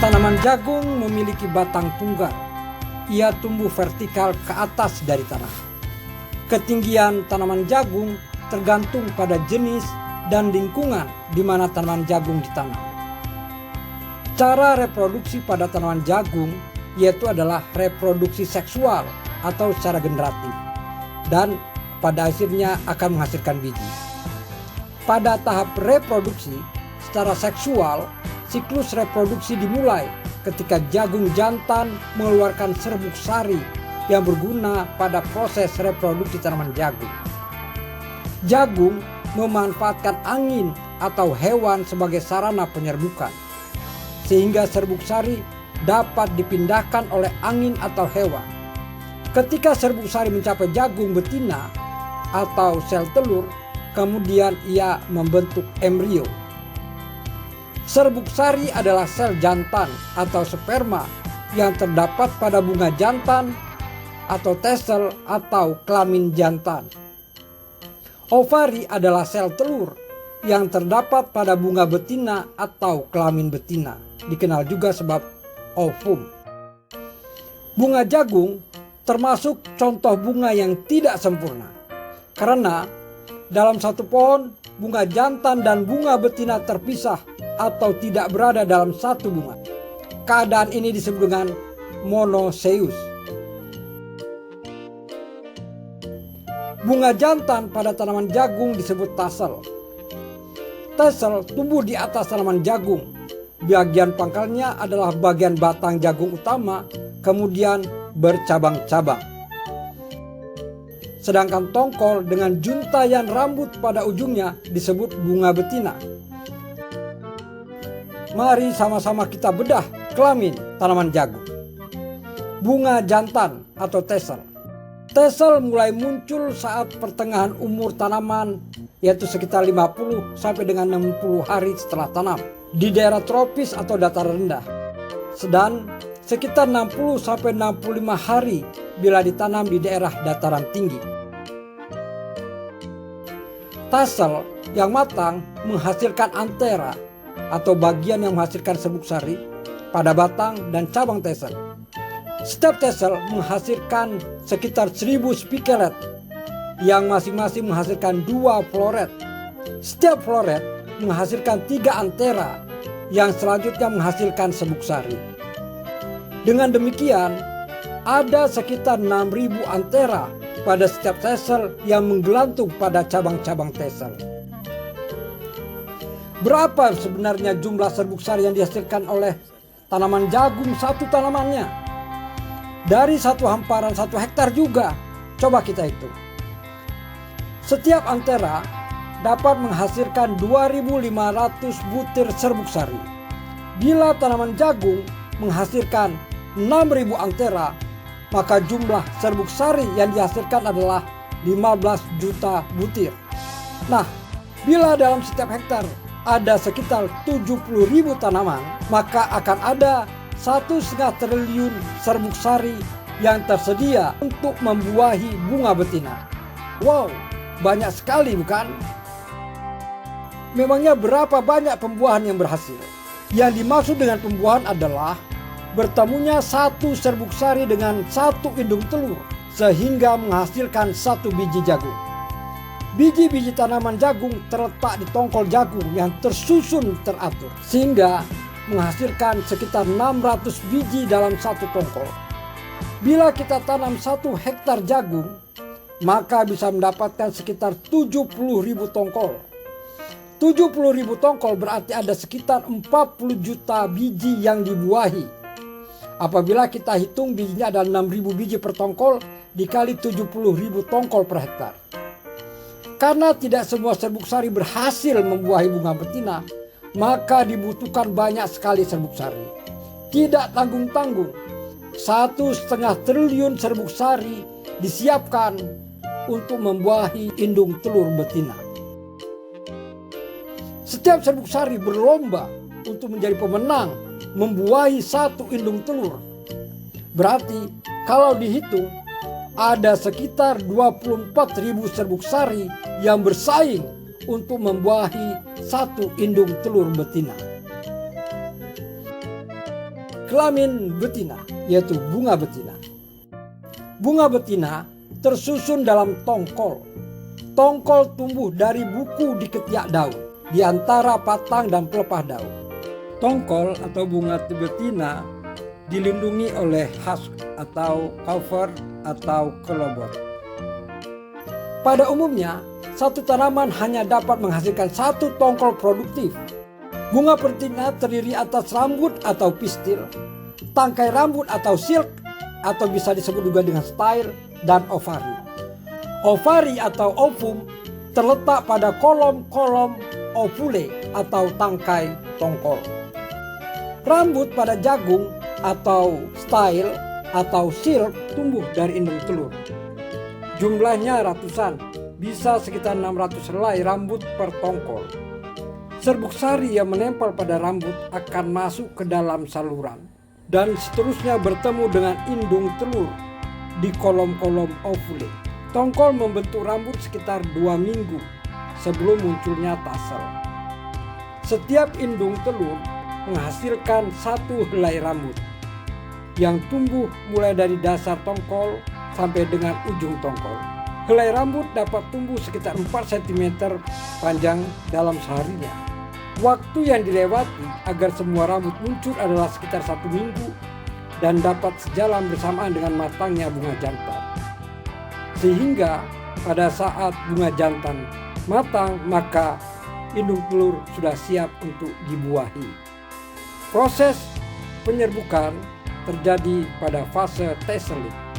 Tanaman jagung memiliki batang tunggal. Ia tumbuh vertikal ke atas dari tanah. Ketinggian tanaman jagung tergantung pada jenis dan lingkungan di mana tanaman jagung ditanam. Cara reproduksi pada tanaman jagung yaitu adalah reproduksi seksual atau secara generatif, dan pada akhirnya akan menghasilkan biji. Pada tahap reproduksi secara seksual, siklus reproduksi dimulai ketika jagung jantan mengeluarkan serbuk sari yang berguna pada proses reproduksi tanaman jagung. Jagung memanfaatkan angin atau hewan sebagai sarana penyerbukan, sehingga serbuk sari dapat dipindahkan oleh angin atau hewan. Ketika serbuk sari mencapai jagung betina atau sel telur, kemudian ia membentuk embrio. Serbuk sari adalah sel jantan atau sperma yang terdapat pada bunga jantan atau tesel atau kelamin jantan. Ovari adalah sel telur yang terdapat pada bunga betina atau kelamin betina, dikenal juga sebab ovum. Bunga jagung termasuk contoh bunga yang tidak sempurna, karena dalam satu pohon bunga jantan dan bunga betina terpisah atau tidak berada dalam satu bunga. Keadaan ini disebut dengan monoseus. Bunga jantan pada tanaman jagung disebut tasel. Tasel tumbuh di atas tanaman jagung. Bagian pangkalnya adalah bagian batang jagung utama, kemudian bercabang-cabang. Sedangkan tongkol dengan juntayan rambut pada ujungnya disebut bunga betina. Mari sama-sama kita bedah kelamin tanaman jagung. Bunga jantan atau tesel. Tesel mulai muncul saat pertengahan umur tanaman, yaitu sekitar 50 sampai dengan 60 hari setelah tanam di daerah tropis atau dataran rendah, sedang sekitar 60 sampai 65 hari bila ditanam di daerah dataran tinggi. Tasel yang matang menghasilkan antera atau bagian yang menghasilkan serbuk sari pada batang dan cabang tesel. Setiap tesel menghasilkan sekitar 1000 spikelet yang masing-masing menghasilkan 2 floret. Setiap floret menghasilkan 3 antera yang selanjutnya menghasilkan serbuk sari. Dengan demikian, ada sekitar 6000 antera pada setiap tesel yang menggelantung pada cabang-cabang tesel. Berapa sebenarnya jumlah serbuk sari yang dihasilkan oleh tanaman jagung satu tanamannya? Dari satu hamparan 1 hektar juga. Coba kita hitung. Setiap antera dapat menghasilkan 2500 butir serbuk sari. Bila tanaman jagung menghasilkan 6000 antera, maka jumlah serbuk sari yang dihasilkan adalah 15 juta butir. Nah, bila dalam setiap hektar ada sekitar 70.000 tanaman, maka akan ada 1,5 triliun serbuk sari yang tersedia untuk membuahi bunga betina. Wow, banyak sekali bukan? Memangnya berapa banyak pembuahan yang berhasil? Yang dimaksud dengan pembuahan adalah bertemunya satu serbuk sari dengan satu indung telur sehingga menghasilkan satu biji jagung. Biji-biji tanaman jagung terletak di tongkol jagung yang tersusun teratur sehingga menghasilkan sekitar 600 biji dalam satu tongkol. Bila kita tanam 1 hektar jagung, maka bisa mendapatkan sekitar 70.000 tongkol. 70.000 tongkol berarti ada sekitar 40 juta biji yang dibuahi. Apabila kita hitung bijinya ada 6.000 biji per tongkol dikali 70.000 tongkol per hektar. Karena tidak semua serbuk sari berhasil membuahi bunga betina, maka dibutuhkan banyak sekali serbuk sari. Tidak tanggung-tanggung, 1,5 triliun serbuk sari disiapkan untuk membuahi indung telur betina. Setiap serbuk sari berlomba untuk menjadi pemenang membuahi satu indung telur. Berarti kalau dihitung ada sekitar 24.000 serbuk sari yang bersaing untuk membuahi satu indung telur betina. kelamin betina, yaitu bunga betina. Bunga betina tersusun dalam tongkol. Tongkol tumbuh dari buku di ketiak daun, di antara batang dan pelepah daun. Tongkol atau bunga betina dilindungi oleh husk atau cover atau kelobot. Pada umumnya, satu tanaman hanya dapat menghasilkan satu tongkol produktif. Bunga betina terdiri atas rambut atau pistil, tangkai rambut atau silk, atau bisa disebut juga dengan style, dan ovari. Ovari atau ovum terletak pada kolom-kolom ovule atau tangkai tongkol. Rambut pada jagung atau style atau silk tumbuh dari indung telur. Jumlahnya ratusan, bisa sekitar 600 helai rambut per tongkol. Serbuk sari yang menempel pada rambut akan masuk ke dalam saluran dan seterusnya bertemu dengan indung telur di kolom-kolom ovule. Tongkol membentuk rambut sekitar 2 minggu sebelum munculnya tasel. Setiap indung telur menghasilkan 1 helai rambut yang tumbuh mulai dari dasar tongkol sampai dengan ujung tongkol. Helai rambut dapat tumbuh sekitar 4 cm panjang dalam seharinya. Waktu yang dilewati agar semua rambut muncul adalah sekitar 1 minggu dan dapat sejalan bersamaan dengan matangnya bunga jantan. Sehingga pada saat bunga jantan matang, maka indung telur sudah siap untuk dibuahi. Proses penyerbukan terjadi pada fase tesseling.